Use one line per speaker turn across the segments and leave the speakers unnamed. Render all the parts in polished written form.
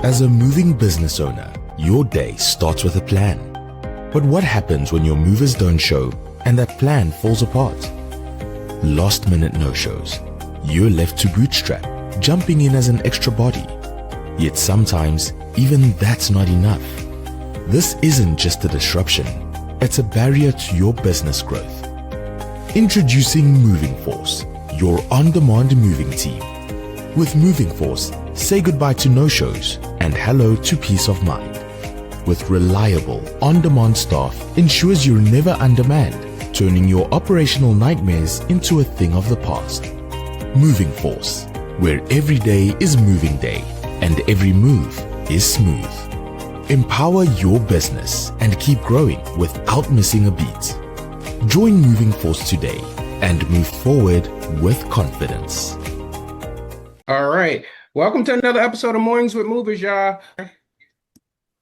As a moving business owner, your day starts with a plan. But what happens when your movers don't show and that plan falls apart? Last minute no-shows. You're left to bootstrap, jumping in as an extra body. Yet sometimes, even that's not enough. This isn't just a disruption, it's a barrier to your business growth. Introducing Moving Force, your on-demand moving team. With Moving Force, say goodbye to no-shows and hello to peace of mind. With reliable, on-demand staff ensures you're never undermanned, turning your operational nightmares into a thing of the past. Moving Force, where every day is moving day and every move is smooth. Empower your business and keep growing without missing a beat. Join Moving Force today and move forward with confidence.
All right. Welcome to another episode of Mornings with Movers, y'all.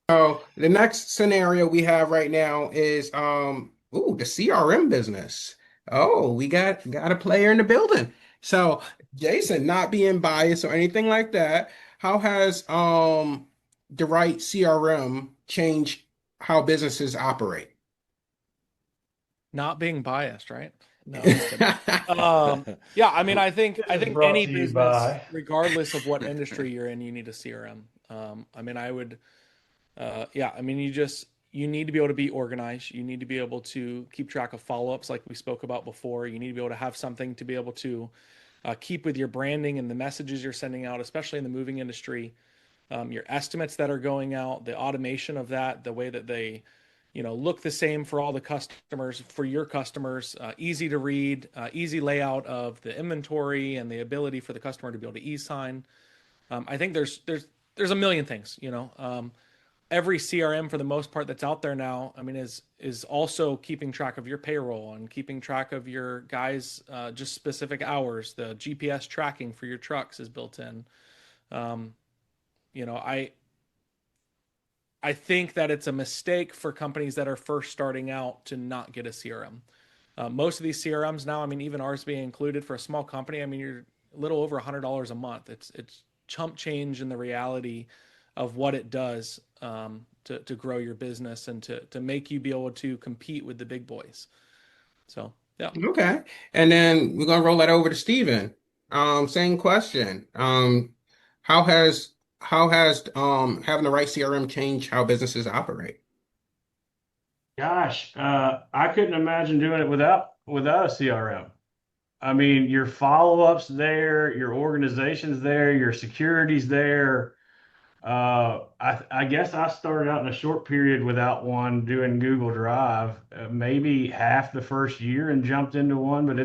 So the next scenario we have right now is the CRM business. Oh, we got a player in the building. So Jason, not being biased or anything like that, how has the right CRM changed how businesses operate?
Not being biased, right? No, I'm just kidding. Yeah, I mean, I think any business, regardless of what industry you're in, you need a CRM. You need to be able to be organized. You need to be able to keep track of follow-ups like we spoke about before. You need to be able to have something to be able to keep with your branding and the messages you're sending out, especially in the moving industry. Your estimates that are going out, the automation of that, the way that they look the same for all the customers, for your customers, easy to read, easy layout of the inventory and the ability for the customer to be able to e-sign. I think there's a million things, every CRM for the most part that's out there now, I mean, is also keeping track of your payroll and keeping track of your guys' just specific hours. The GPS tracking for your trucks is built in. I think that it's a mistake for companies that are first starting out to not get a CRM. Most of these CRMs now, I mean, even ours being included for a small company, I mean, you're a little over $100 a month. It's chump change in the reality of what it does to grow your business and to make you be able to compete with the big boys. So, yeah.
Okay. And then we're going to roll that over to Steven. Same question. How has having the right CRM change how businesses operate?
Gosh, I couldn't imagine doing it without a CRM. I mean, your follow-ups there, your organization's there, your security's there. I guess I started out in a short period without one doing Google Drive, maybe half the first year and jumped into one, but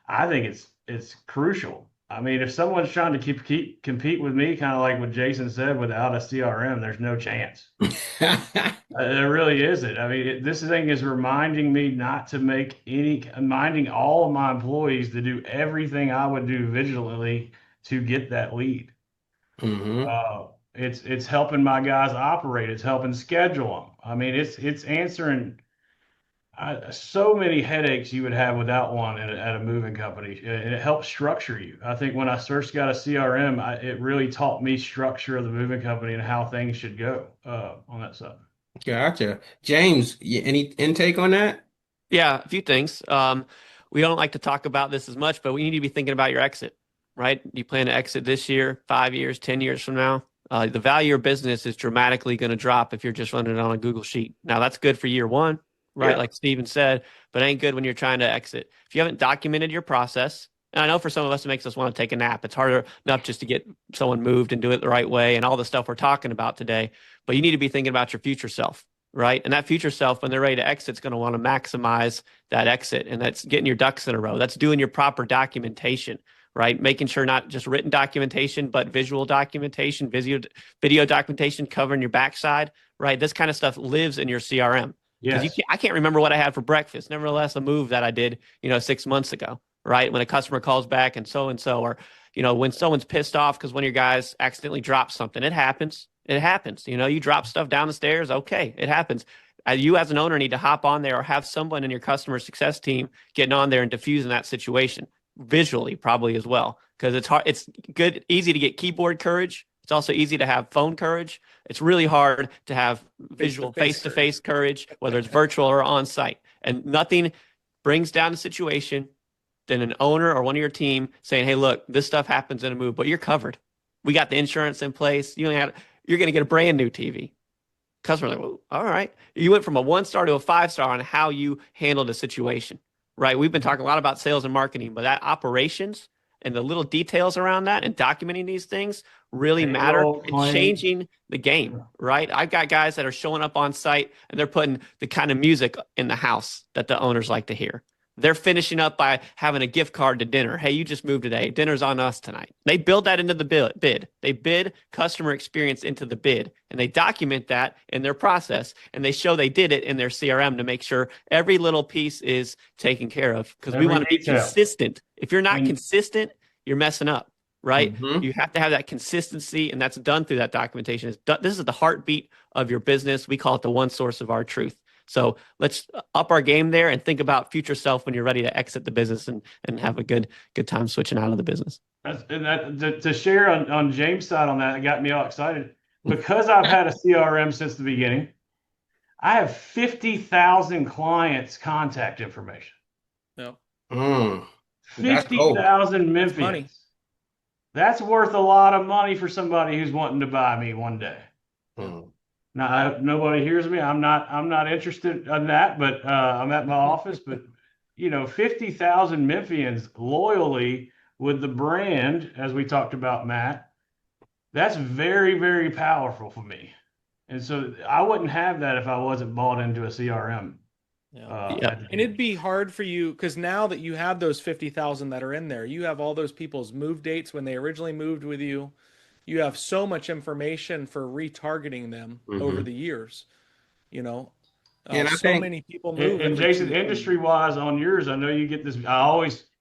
I think it's crucial. I mean, if someone's trying to compete with me, kind of like what Jason said, without a CRM, there's no chance. There really isn't. I mean, this thing is reminding me not to reminding all of my employees to do everything I would do vigilantly to get that lead.
Mm-hmm.
It's helping my guys operate. It's helping schedule them. I mean, it's answering so many headaches you would have without one at a moving company, and it helps structure you. I think when I first got a CRM, it really taught me structure of the moving company and how things should go on that side.
Gotcha. James, any intake on that?
Yeah, a few things. We don't like to talk about this as much, but we need to be thinking about your exit, right? You plan to exit this year, 5 years, 10 years from now. The value of your business is dramatically going to drop if you're just running it on a Google Sheet. Now, that's good for year one, right? Yeah. Like Steven said, but it ain't good when you're trying to exit. If you haven't documented your process, and I know for some of us, it makes us want to take a nap. It's harder enough just to get someone moved and do it the right way and all the stuff we're talking about today. But you need to be thinking about your future self, right? And that future self, when they're ready to exit, is going to want to maximize that exit. And that's getting your ducks in a row. That's doing your proper documentation, right? Making sure not just written documentation, but visual documentation, video documentation, covering your backside, right? This kind of stuff lives in your CRM.
Yes.
I can't remember what I had for breakfast. Nevertheless, a move that I did, 6 months ago, right? When a customer calls back and so, or, when someone's pissed off because one of your guys accidentally drops something, it happens. It happens. You drop stuff down the stairs. Okay. It happens. You as an owner need to hop on there or have someone in your customer success team getting on there and diffusing that situation visually, probably as well. Because it's hard. It's easy to get keyboard courage It's also easy to have phone courage. It's really hard to have visual face-to-face courage, whether it's virtual or on site. And nothing brings down the situation than an owner or one of your team saying, hey, look, this stuff happens in a move, but you're covered. We got the insurance in place. You're going to get a brand new TV. Customer's like, well, all right. You went from a 1-star to a 5-star on how you handled the situation, right? We've been talking a lot about sales and marketing, but that operations and the little details around that and documenting these things really matter. It's changing the game, right? I've got guys that are showing up on site and they're putting the kind of music in the house that the owners like to hear. They're finishing up by having a gift card to dinner. Hey, you just moved today. Dinner's on us tonight. They build that into the bid. They bid customer experience into the bid, and they document that in their process, and they show they did it in their CRM to make sure every little piece is taken care of, because we want to be consistent. If you're not consistent, you're messing up, right? You have to have that consistency, and that's done through that documentation. This is the heartbeat of your business. We call it the one source of our truth. So let's up our game there and think about future self when you're ready to exit the business and have a good time switching out of the business.
To share on James' side on that, it got me all excited. Because I've had a CRM since the beginning, I have 50,000 clients' contact information.
No.
50,000 Memphians. That's worth a lot of money for somebody who's wanting to buy me one day. Now, nobody hears me. I'm not interested in that, but I'm at my office. But 50,000 Memphians loyally with the brand, as we talked about, Matt. That's very, very powerful for me. And so I wouldn't have that if I wasn't bought into a CRM.
And it'd be hard for you, because now that you have those 50,000 that are in there, you have all those people's move dates when they originally moved with you. You have so much information for retargeting them over the years, and I think many people move.
And Jason, industry-wise on yours, I know you get this.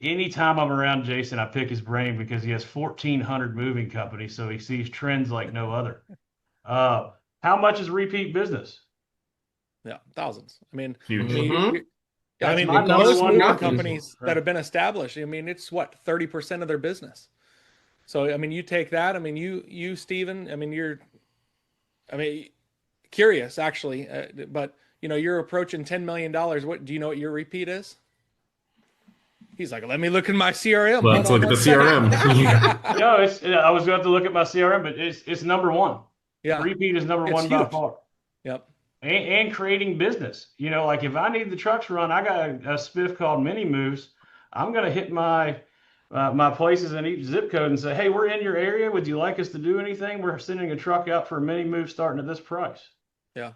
Anytime I'm around Jason, I pick his brain because he has 1,400 moving companies, so he sees trends like no other. How much is repeat business?
Yeah, thousands. I mean,
huge.
Most moving companies that have been established, it's what, 30% of their business. So, you take that, you, Stephen, curious actually, but you're approaching $10 million. What do you know what your repeat is? He's like, let me look in my CRM.
Let's look at the CRM.
No, I was going to have to look at my CRM, but it's number one.
Yeah.
Repeat is number one by far.
Yep.
And creating business. Like if I need the trucks run, I got a spiff called Mini Moves. I'm going to hit my places in each zip code and say, hey, we're in your area. Would you like us to do anything? We're sending a truck out for a Mini Move starting at this price.
Yeah.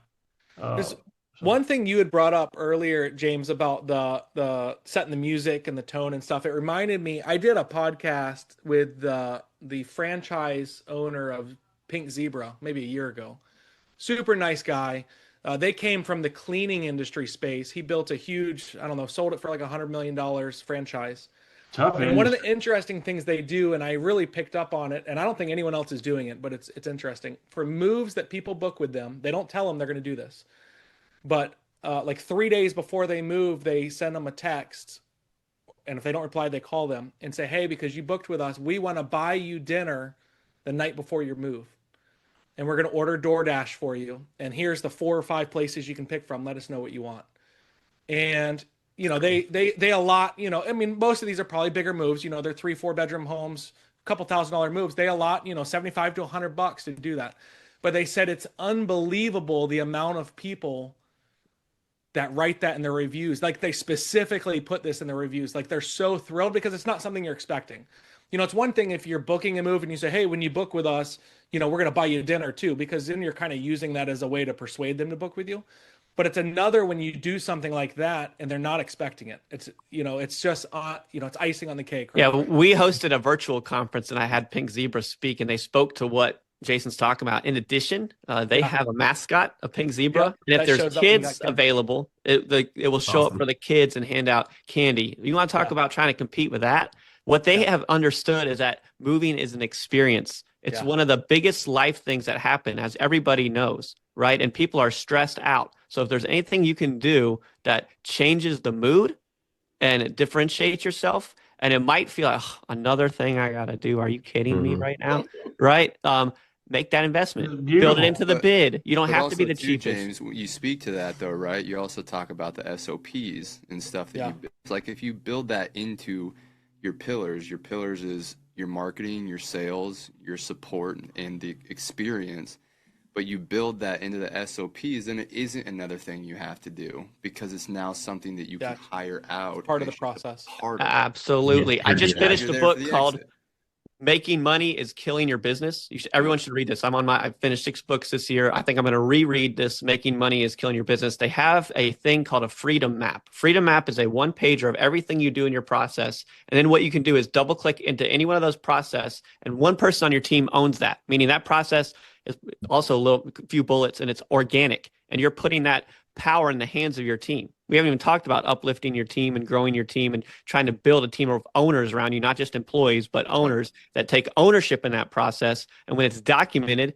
One thing you had brought up earlier, James, about the setting the music and the tone and stuff, it reminded me, I did a podcast with the franchise owner of Pink Zebra maybe a year ago. Super nice guy. They came from the cleaning industry space. He built a huge, sold it for like $100 million franchise. And one of the interesting things they do, and I really picked up on it, and I don't think anyone else is doing it, but it's interesting. For moves that people book with them, they don't tell them they're going to do this. But like 3 days before they move, they send them a text. And if they don't reply, they call them and say, hey, because you booked with us, we want to buy you dinner the night before your move. And we're going to order DoorDash for you. And here's the 4 or 5 places you can pick from. Let us know what you want. And they allot, most of these are probably bigger moves. They're 3-4 bedroom homes, a couple $1,000 moves. They allot, $75 to $100 to do that. But they said it's unbelievable the amount of people that write that in their reviews. Like they specifically put this in their reviews. Like they're so thrilled because it's not something you're expecting. It's one thing if you're booking a move and you say, hey, when you book with us, we're going to buy you dinner too, because then you're kind of using that as a way to persuade them to book with you. But it's another when you do something like that and they're not expecting it. It's, it's just, it's icing on the cake. Right?
Yeah, we hosted a virtual conference and I had Pink Zebra speak, and they spoke to what Jason's talking about. In addition, they have a mascot, a Pink Zebra. And if there's kids available, it will show up for the kids and hand out candy. You want to talk about trying to compete with that? What they have understood is that moving is an experience. It's one of the biggest life things that happen, as everybody knows, right? And people are stressed out. So if there's anything you can do that changes the mood and it differentiates yourself, and it might feel like another thing I got to do. Are you kidding me right now? Right? make that investment,
Beautiful.
build it into the bid. You don't have to be the
also too,
cheapest.
James, when you speak to that though, right? You also talk about the SOPs and stuff that
Yeah.
you build. Like if you build that into your pillars is your marketing, your sales, your support, and the experience. But you build that into the SOPs, then it isn't another thing you have to do because it's now something that you can
Exactly.
hire out.
Part of
and
the process.
Part of it.
Absolutely. I just
Yeah.
finished
You're
a
there for
book
the
called
exit.
Making Money is Killing Your Business. Everyone should read this. I finished 6 books this year. I think I'm going to reread this, Making Money is Killing Your Business. They have a thing called a freedom map. Freedom map is a 1-pager of everything you do in your process. And then what you can do is double click into any one of those process, and one person on your team owns that, meaning that process is also a few bullets and it's organic. And you're putting that power in the hands of your team. We haven't even talked about uplifting your team and growing your team and trying to build a team of owners around you, not just employees, but owners that take ownership in that process. And when it's documented,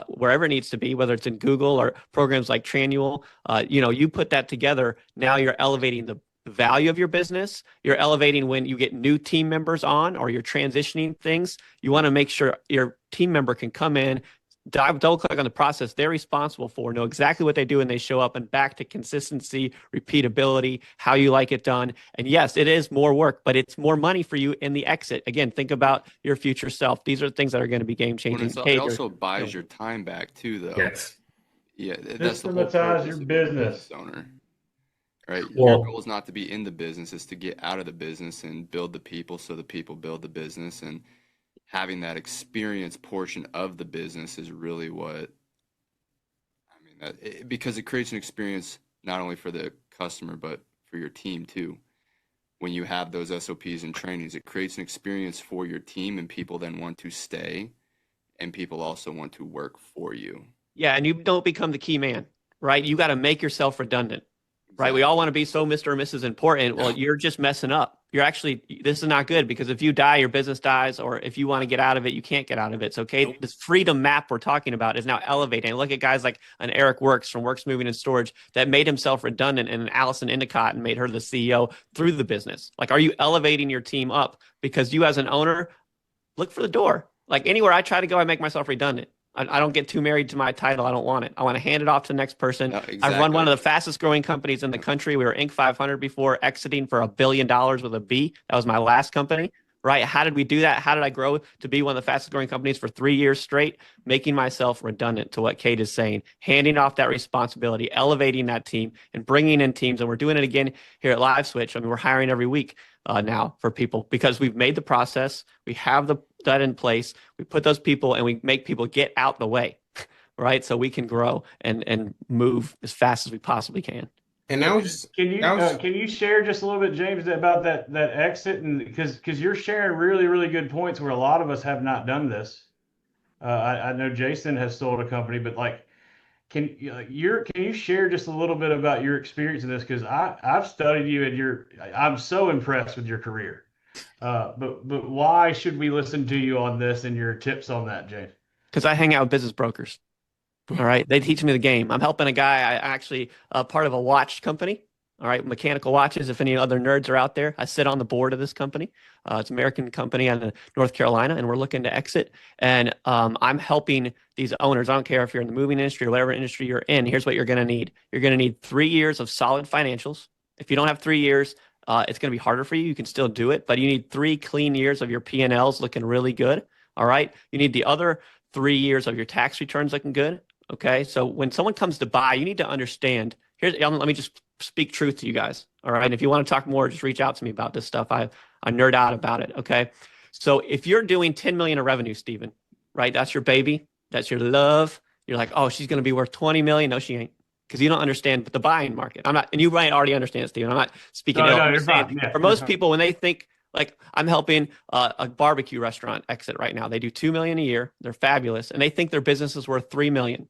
wherever it needs to be, whether it's in Google or programs like Tranual, you put that together. Now you're elevating the value of your business. You're elevating when you get new team members on or you're transitioning things. You want to make sure your team member can come in, double click on the process they're responsible for, know exactly what they do, and they show up, and back to consistency, repeatability, how you like it done. And yes, it is more work, but it's more money for you in the exit. Again, think about your future self. These are things that are going to be game changing.
It also buys your time back too, though.
Yes.
Yeah, that's the whole
Systematize
purpose
your
of being a
business.
owner. Right?
Well-
Your goal is not to be in the business, it's to get out of the business and build the people so the people build the business. And having that experience portion of the business is really what, because it creates an experience not only for the customer, but for your team too. When you have those SOPs and trainings, it creates an experience for your team, and people then want to stay, and people also want to work for you.
Yeah, and you don't become the key man, right? You got to make yourself redundant. Right. We all want to be so Mr. or Mrs. Important. Well, you're just messing up. This is not good, because if you die, your business dies, or if you want to get out of it, you can't get out of it. So, okay, this freedom map we're talking about is now elevating. Look at guys like an Eric Works from Works Moving and Storage that made himself redundant, and an Allison Endicott and made her the CEO through the business. Like, are you elevating your team up? Because you as an owner, look for the door. Like anywhere I try to go, I make myself redundant. I don't get too married to my title. I don't want it. I want to hand it off to the next person.
No, exactly.
I've run one of the fastest growing companies in the country. We were Inc. 500 before, exiting for $1 billion with a B. That was my last company, right? How did we do that? How did I grow to be one of the fastest growing companies for 3 years straight? Making myself redundant to what Kate is saying, handing off that responsibility, elevating that team, and bringing in teams. And we're doing it again here at Live Switch. I mean, we're hiring every week now for people, because we've made the process. We have that in place. We put those people, and we make people get out the way, right? So we can grow and move as fast as we possibly can.
And that was
Can you share just a little bit, James, about that exit? And because you're sharing really, really good points where a lot of us have not done this. I know Jason has sold a company, but like, can you share just a little bit about your experience in this? Because I've studied you, and I'm so impressed with your career. But why should we listen to you on this and your tips on that, James?
Because I hang out with business brokers. All right. They teach me the game. I'm helping a guy. I actually part of a watch company. All right. Mechanical watches. If any other nerds are out there, I sit on the board of this company. It's an American company out of North Carolina, and we're looking to exit. And I'm helping these owners. I don't care if you're in the moving industry or whatever industry you're in. Here's what you're going to need. You're going to need 3 years of solid financials. If you don't have 3 years, it's going to be harder for you. You can still do it, but you need 3 clean years of your P&Ls looking really good. All right. You need the other 3 years of your tax returns looking good. Okay. So when someone comes to buy, you need to understand. Let me just speak truth to you guys. All right. And if you want to talk more, just reach out to me about this stuff. I nerd out about it. Okay. So if you're doing 10 million of revenue, Stephen, right? That's your baby. That's your love. You're like, oh, she's going to be worth 20 million. No, she ain't. Because you don't understand the buying market. And you might already understand it, Stephen. I'm not speaking.
No, you're fine. Yeah,
for most people, when they think, like, I'm helping a barbecue restaurant exit right now. They do 2 million a year. They're fabulous. And they think their business is worth 3 million.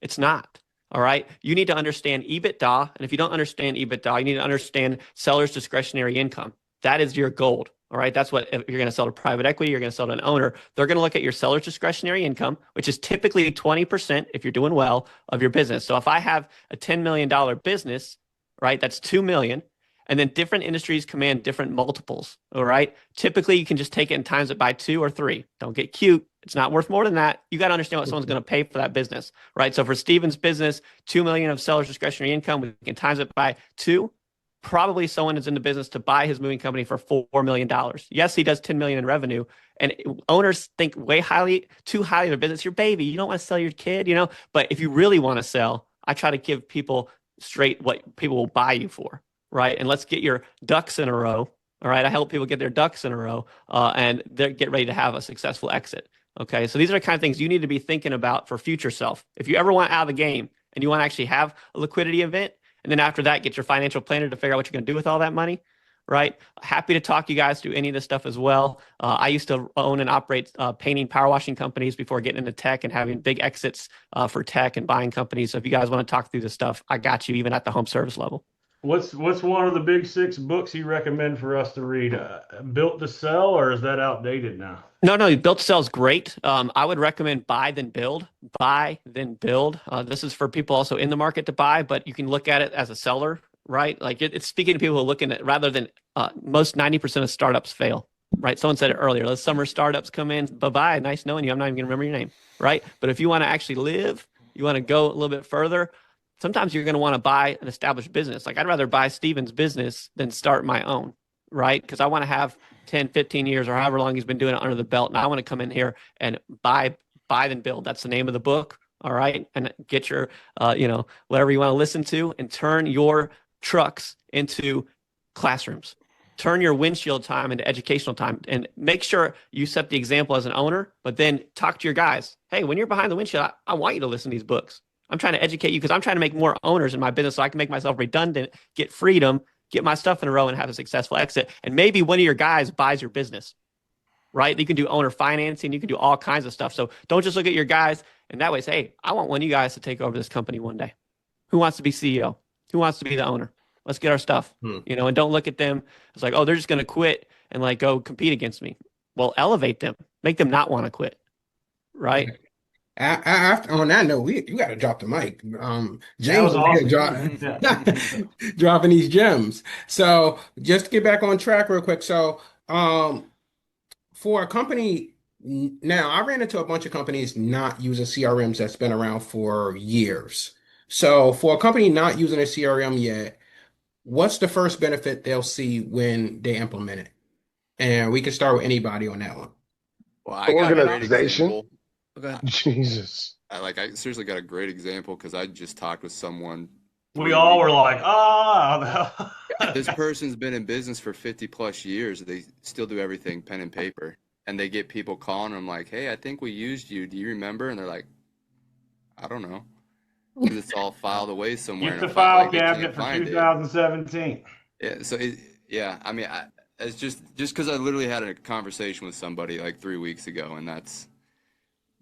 It's not. All right. You need to understand EBITDA. And if you don't understand EBITDA, you need to understand seller's discretionary income. That is your gold. All right. That's what, if you're going to sell to private equity, you're going to sell to an owner. They're going to look at your seller's discretionary income, which is typically 20% if you're doing well of your business. So if I have a $10 million business, right, that's 2 million. And then different industries command different multiples. All right. Typically, you can just take it and times it by 2 or 3. Don't get cute. It's not worth more than that. You got to understand what someone's going to pay for that business, right? So for Steven's business, 2 million of seller's discretionary income, we can times it by 2. Probably someone is in the business to buy his moving company for $4 million. Yes, he does 10 million in revenue. And owners think too highly of their business. Your baby, you don't want to sell your kid, but if you really want to sell, I try to give people straight what people will buy you for, right? And let's get your ducks in a row. All right. I help people get their ducks in a row and they get ready to have a successful exit. Okay. So these are the kind of things you need to be thinking about for future self. If you ever want out of the game and you want to actually have a liquidity event, and then after that, get your financial planner to figure out what you're going to do with all that money, right? Happy to talk you guys through any of this stuff as well. I used to own and operate painting, power washing companies before getting into tech and having big exits for tech and buying companies. So if you guys want to talk through this stuff, I got you, even at the home service level.
What's one of the big 6 books you recommend for us to read? Built to Sell, or is that outdated now?
No, Built to Sell is great. I would recommend Buy Then Build. Buy Then Build. This is for people also in the market to buy, but you can look at it as a seller, right? Like it's speaking to people who are looking at, rather than most 90% of startups fail, right? Someone said it earlier. Those summer startups come in, bye-bye, nice knowing you. I'm not even going to remember your name, right? But if you want to actually live, you want to go a little bit further, sometimes you're going to want to buy an established business. Like I'd rather buy Steven's business than start my own, right? Because I want to have 10, 15 years or however long he's been doing it under the belt. And I want to come in here and buy then build. That's the name of the book. All right. And get your, whatever you want to listen to, and turn your trucks into classrooms. Turn your windshield time into educational time, and make sure you set the example as an owner, but then talk to your guys. Hey, when you're behind the windshield, I want you to listen to these books. I'm trying to educate you because I'm trying to make more owners in my business so I can make myself redundant, get freedom, get my stuff in a row, and have a successful exit. And maybe one of your guys buys your business, right? You can do owner financing. You can do all kinds of stuff. So don't just look at your guys and that way say, hey, I want one of you guys to take over this company one day. Who wants to be CEO? Who wants to be the owner? Let's get our stuff, and don't look at them. It's like, oh, they're just going to quit and like go compete against me. Well, elevate them, make them not want to quit, right?
After, on that note, you got to drop the mic.
That
James
was awesome.
dropping these gems. So just to get back on track real quick. So for a company now, I ran into a bunch of companies not using CRMs that's been around for years. So for a company not using a CRM yet, what's the first benefit they'll see when they implement it? And we can start with anybody on that one.
Well, I got a great
Organization.
example.
Okay.
Jesus.
I seriously got a great example because I just talked with someone.
We all were like, ah.
This person's been in business for 50 plus years. They still do everything pen and paper. And they get people calling them like, hey, I think we used you. Do you remember? And they're like, I don't know. And it's all filed away somewhere.
Keep
in
the
a file,
file cabinet for 2017.
Yeah. So, I mean, it's just because I literally had a conversation with somebody like 3 weeks ago, and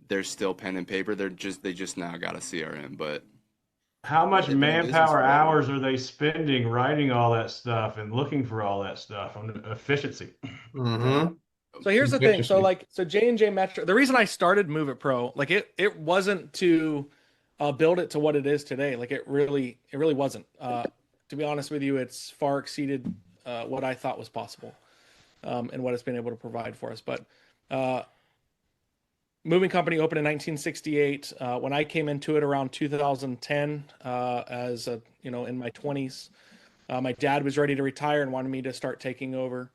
they're still pen and paper. They just now got a CRM, but
How much
they've been in business
manpower
forever.
hours are they spending writing all that stuff and looking for all that stuff on efficiency?
Mm-hmm.
So here's the thing. So J&J Metro, the reason I started Moveitpro, like it wasn't to build it to what it is today. Like it really wasn't. To be honest with you, it's far exceeded what I thought was possible, and what it's been able to provide for us. But moving company opened in 1968. When I came into it around 2010, as a, in my 20s, my dad was ready to retire and wanted me to start taking over.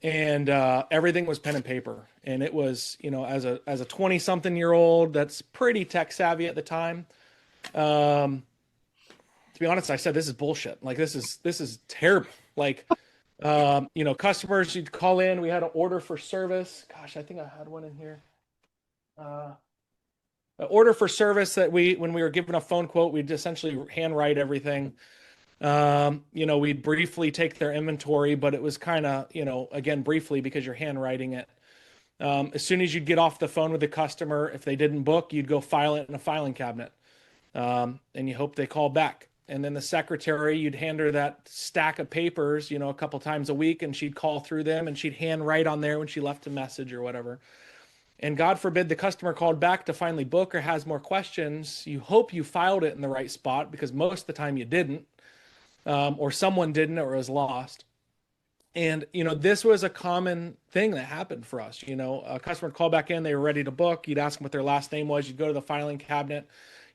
And everything was pen and paper. And it was, as a 20-something-year-old that's pretty tech savvy at the time. To be honest, I said, this is bullshit. Like, this is terrible. Like, customers, you'd call in. We had an order for service. Gosh, I think I had one in here. An order for service that when we were given a phone quote, we'd essentially handwrite everything. We'd briefly take their inventory, but it was kind of, again, briefly because you're handwriting it. As soon as you'd get off the phone with the customer, if they didn't book, you'd go file it in a filing cabinet. And you hope they call back. And then the secretary, you'd hand her that stack of papers, a couple times a week, and she'd call through them and she'd handwrite on there when she left a message or whatever. And God forbid the customer called back to finally book or has more questions. You hope you filed it in the right spot because most of the time you didn't. or someone didn't, or it was lost. And, this was a common thing that happened for us. A customer would call back in, they were ready to book. You'd ask them what their last name was. You'd go to the filing cabinet.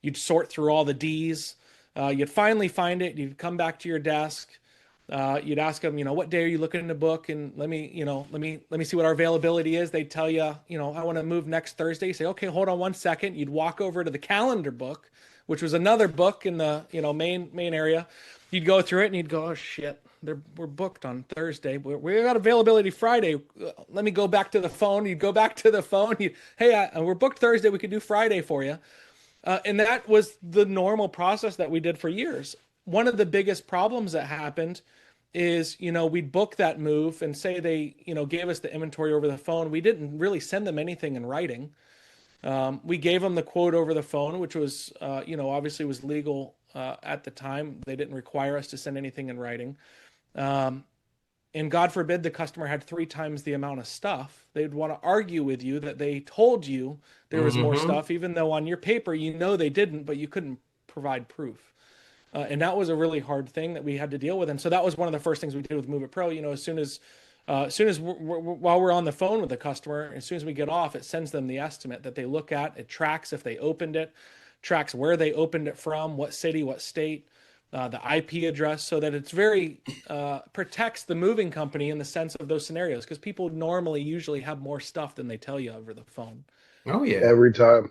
You'd sort through all the D's. You'd finally find it. You'd come back to your desk. You'd ask them, what day are you looking to book? And let me see what our availability is. They'd tell you, I want to move next Thursday. You say, okay, hold on one second. You'd walk over to the calendar book, which was another book in the, main area. You'd go through it and you'd go, oh shit, we're booked on Thursday. We got availability Friday. Let me go back to the phone. You'd go back to the phone. Hey, we're booked Thursday. We could do Friday for you. And that was the normal process that we did for years. One of the biggest problems that happened is, we'd book that move and say they, gave us the inventory over the phone. We didn't really send them anything in writing. We gave them the quote over the phone, which was, obviously was legal at the time. They didn't require us to send anything in writing. And God forbid the customer had 3 times the amount of stuff. They'd want to argue with you that they told you there was more stuff, even though on your paper, they didn't, but you couldn't provide proof. And that was a really hard thing that we had to deal with. And so that was one of the first things we did with Moveitpro. As soon as while we're on the phone with the customer, as soon as we get off, it sends them the estimate that they look at. It tracks if they opened it, tracks where they opened it from, what city, what state, the IP address, so that it's very protects the moving company in the sense of those scenarios, because people usually have more stuff than they tell you over the phone.
Oh yeah,
every time.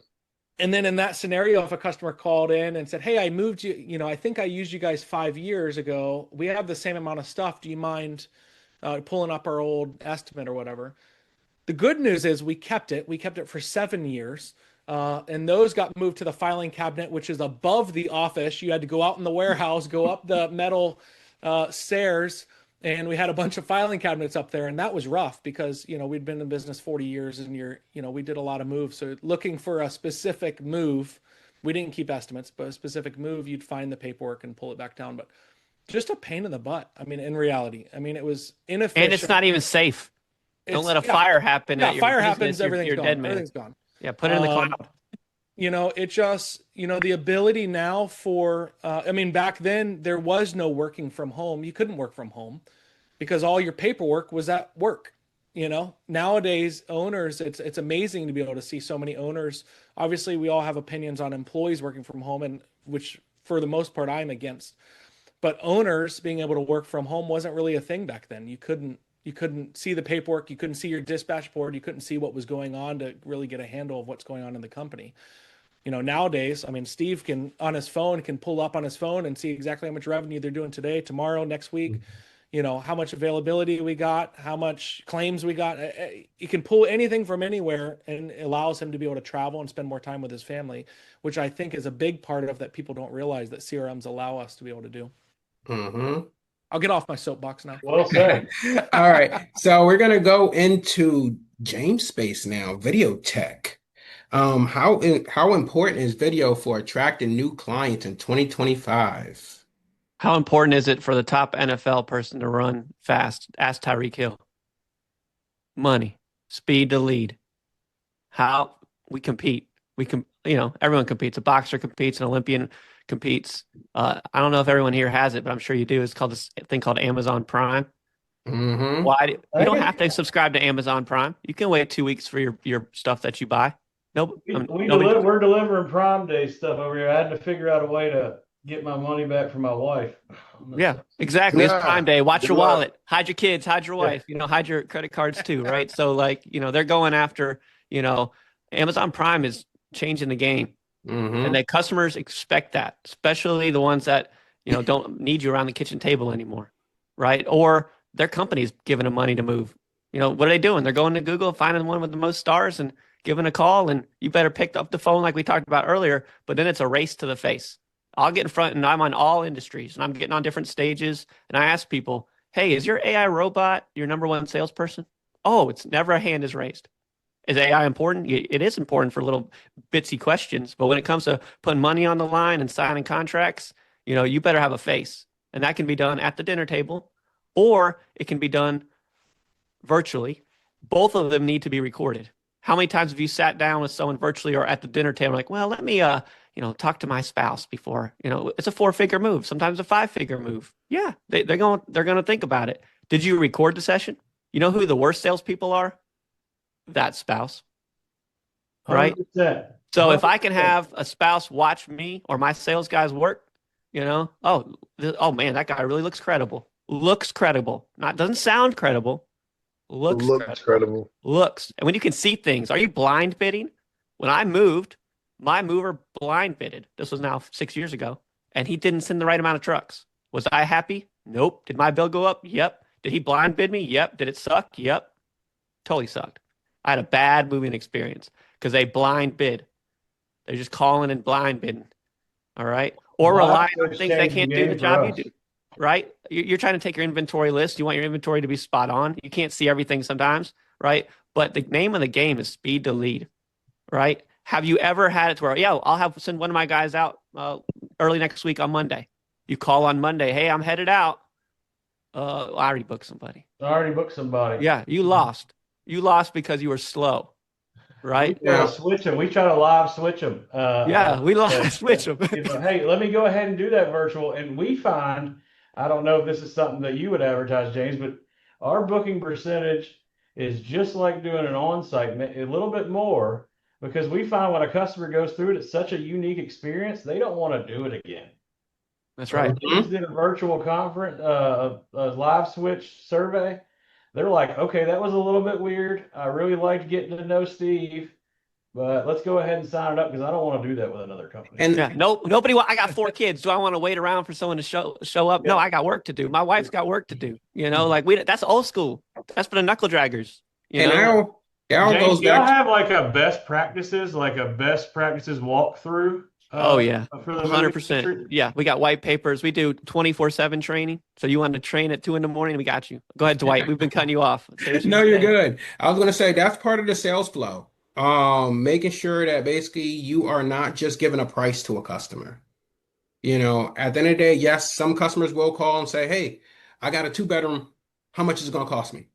And then in that scenario, if a customer called in and said, hey, I moved you, I think I used you guys 5 years ago. We have the same amount of stuff. Do you mind pulling up our old estimate or whatever? The good news is we kept it. We kept it for 7 years. And those got moved to the filing cabinet, which is above the office. You had to go out in the warehouse, go up the metal stairs, and we had a bunch of filing cabinets up there. And that was rough because, we'd been in business 40 years and we did a lot of moves. So looking for a specific move, we didn't keep estimates, but a specific move, you'd find the paperwork and pull it back down. But just a pain in the butt. I mean, in reality, it was inefficient.
And it's not even safe. Don't let a fire happen.
Yeah, fire happens, everything's gone. Dead man. Everything's gone.
Yeah, put it in the cloud.
It just, the ability now for, back then there was no working from home. You couldn't work from home because all your paperwork was at work. Nowadays owners, it's amazing to be able to see so many owners. Obviously we all have opinions on employees working from home, and which for the most part I'm against, but owners being able to work from home wasn't really a thing back then. You couldn't see the paperwork. You couldn't see your dispatch board. You couldn't see what was going on to really get a handle of what's going on in the company. Nowadays, Steve can pull up on his phone and see exactly how much revenue they're doing today, tomorrow, next week, how much availability we got, how much claims we got. You can pull anything from anywhere, and it allows him to be able to travel and spend more time with his family, which I think is a big part of that people don't realize that CRMs allow us to be able to do.
Mm-hmm.
I'll get off my soapbox now.
Well said.
All right. So we're going to go into James space now, video tech. How important is video for attracting new clients in 2025?
How important is it for the top NFL person to run fast? Ask Tyreek Hill. Money, speed to lead. How we compete. Everyone competes. A boxer competes, an Olympian competes. I don't know if everyone here has it, but I'm sure you do. It's called this thing called Amazon Prime.
Mm-hmm.
You don't have to subscribe to Amazon Prime. You can wait 2 weeks for your stuff that you buy.
We're delivering Prime Day stuff over here. I had to figure out a way to get my money back from my wife.
Yeah, exactly. It's Prime Day. Watch
Good
your
luck.
wallet. Hide your kids. Hide your wife. Hide your credit cards too, right? So they're going after, Amazon Prime is changing the game.
Mm-hmm.
And the customers expect that, especially the ones that, don't need you around the kitchen table anymore, right? Or their company's giving them money to move. What are they doing? They're going to Google, finding one with the most stars and giving a call, and you better pick up the phone like we talked about earlier, but then it's a race to the face. I'll get in front, and I'm on all industries, and I'm getting on different stages, and I ask people, hey, is your AI robot your number one salesperson? Oh, it's never a hand is raised. Is AI important? It is important for little bitsy questions, but when it comes to putting money on the line and signing contracts, you better have a face. And that can be done at the dinner table, or it can be done virtually. Both of them need to be recorded. How many times have you sat down with someone virtually or at the dinner table like, well, let me talk to my spouse before, it's a 4-figure move, sometimes a 5-figure move. Yeah, they're going to think about it. Did you record the session? You know who the worst salespeople are? That spouse, right?
100%.
So if I can have a spouse watch me or my sales guys work, oh man, that guy really looks credible. Looks credible. Doesn't sound credible. Looks credible. Looks. And when you can see things, are you blind bidding? When I moved, my mover blind bidded. This was now 6 years ago, and he didn't send the right amount of trucks. Was I happy? Nope. Did my bill go up? Yep. Did he blind bid me? Yep. Did it suck? Yep. Totally sucked. I had a bad moving experience because they blind bid. They're just calling and blind bidding. All right. Or relying on things they can't do the job you do. Right. You're trying to take your inventory list. You want your inventory to be spot on. You can't see everything sometimes. Right. But the name of the game is speed to lead. Right. Have you ever had it to where, I'll send one of my guys out early next week on Monday. You call on Monday. Hey, I'm headed out. I already booked somebody. Yeah. You lost. You lost because you were slow. Right?
We try to switch them. We try to live switch them.
We live switch them.
Hey, let me go ahead and do that virtual. And we find, I don't know if this is something that you would advertise, James, but our booking percentage is just like doing an on-site, a little bit more, because we find when a customer goes through it, it's such a unique experience. They don't want to do it again.
That's right.
We just did a virtual conference, a live switch survey. They're like, okay, that was a little bit weird. I really liked getting to know Steve, but let's go ahead and sign it up because I don't want to do that with another company.
And nobody. I got 4 kids. Do I want to wait around for someone to show up? Yeah. No, I got work to do. My wife's got work to do. That's old school. That's for the knuckle draggers.
Y'all have like a best practices walkthrough.
Oh yeah, 100%. Yeah, we got white papers. We do 24/7 training. So you want to train at 2 a.m, we got you. Go ahead, Dwight. We've been cutting you off.
No, you're good. I was going to say that's part of the sales flow. Making sure that basically you are not just giving a price to a customer. At the end of the day, yes, some customers will call and say, "Hey, I got a 2-bedroom. How much is it going to cost me?"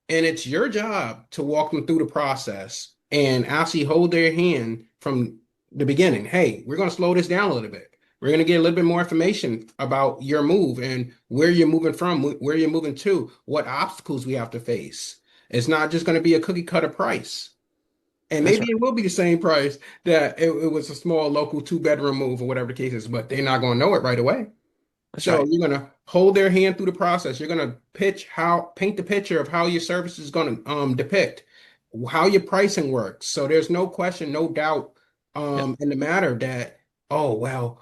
And it's your job to walk them through the process and actually hold their hand from the beginning. Hey, we're going to slow this down a little bit. We're going to get a little bit more information about your move and where you're moving from, where you're moving to, what obstacles we have to face. It's not just going to be a cookie cutter price. And maybe it will be the same price that it was a small local 2-bedroom move or whatever the case is, but they're not going to know it right away. You're going to hold their hand through the process. You're going to paint the picture of how your service is going to depict how your pricing works. So there's no question, no doubt in the matter that, oh, well,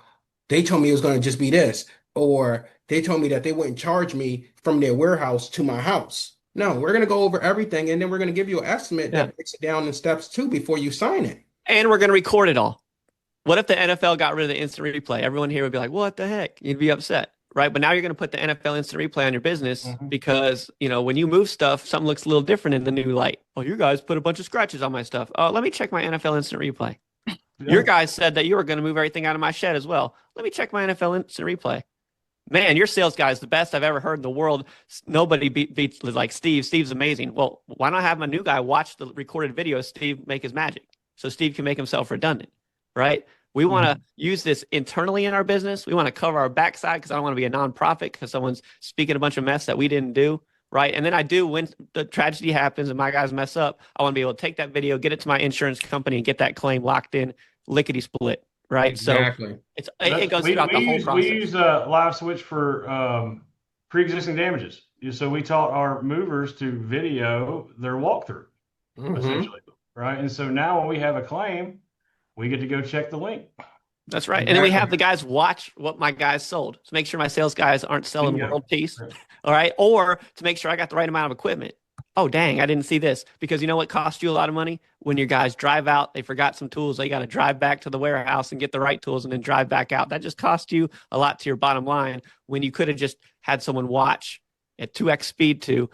they told me it was going to just be this, or they told me that they wouldn't charge me from their warehouse to my house. No, we're going to go over everything, and then we're going to give you an estimate that breaks it down in steps too before you sign it.
And we're going to record it all. What if the NFL got rid of the instant replay? Everyone here would be like, what the heck? You'd be upset, right? But now you're going to put the NFL instant replay on your business because, when you move stuff, something looks a little different in the new light. Oh, you guys put a bunch of scratches on my stuff. Oh, let me check my NFL instant replay. Yeah. Your guys said that you were going to move everything out of my shed as well. Let me check my NFL instant replay. Man, your sales guy is the best I've ever heard in the world. Nobody beats like Steve. Steve's amazing. Well, why not have my new guy watch the recorded video, Steve make his magic, so Steve can make himself redundant, right? We want to use this internally in our business. We want to cover our backside because I don't want to be a nonprofit because someone's speaking a bunch of mess that we didn't do, right? And then when the tragedy happens and my guys mess up, I want to be able to take that video, get it to my insurance company, and get that claim locked in, lickety split, right?
Exactly.
So it goes throughout the whole process.
We use a live switch for pre-existing damages. So we taught our movers to video their walkthrough, essentially, right? And so now when we have a claim, we get to go check the link.
That's right. And then we have the guys watch what my guys sold to make sure my sales guys aren't selling world peace. Right. All right. Or to make sure I got the right amount of equipment. Oh, dang, I didn't see this. Because you know what costs you a lot of money? When your guys drive out, they forgot some tools. They got to drive back to the warehouse and get the right tools and then drive back out. That just cost you a lot to your bottom line when you could have just had someone watch at 2x speed to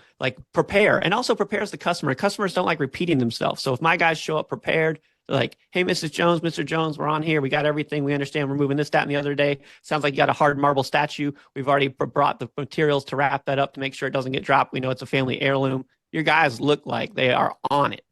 prepare, and also prepares the customer. Customers don't like repeating themselves. So if my guys show up prepared, they're like, hey, Mrs. Jones, Mr. Jones, we're on here. We got everything. We understand we're moving this, that, and the other day. Sounds like you got a hard marble statue. We've already brought the materials to wrap that up to make sure it doesn't get dropped. We know it's a family heirloom. Your guys look like they are on it,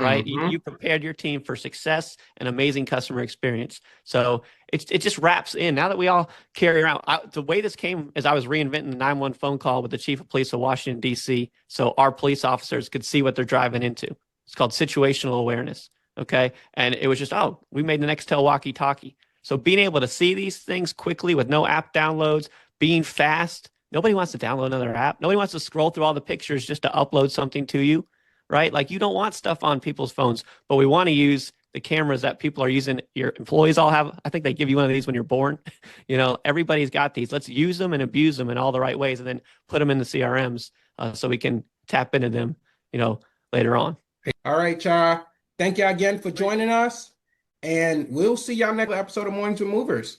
right?
Mhm.
You prepared your team for success and amazing customer experience. So it just wraps in. Now that we all carry around, the way this came is I was reinventing the 911 phone call with the chief of police of Washington, D.C. so our police officers could see what they're driving into. It's called situational awareness. Okay. And it was just, oh, we made the Nextel walkie-talkie. So being able to see these things quickly with no app downloads, being fast. Nobody wants to download another app. Nobody wants to scroll through all the pictures just to upload something to you, right? Like you don't want stuff on people's phones, but we want to use the cameras that people are using. Your employees all have, I think they give you one of these when you're born. Everybody's got these. Let's use them and abuse them in all the right ways and then put them in the CRMs so we can tap into them, later on.
All right, y'all. Thank y'all again for joining us. And we'll see y'all next episode of Mornings with Movers.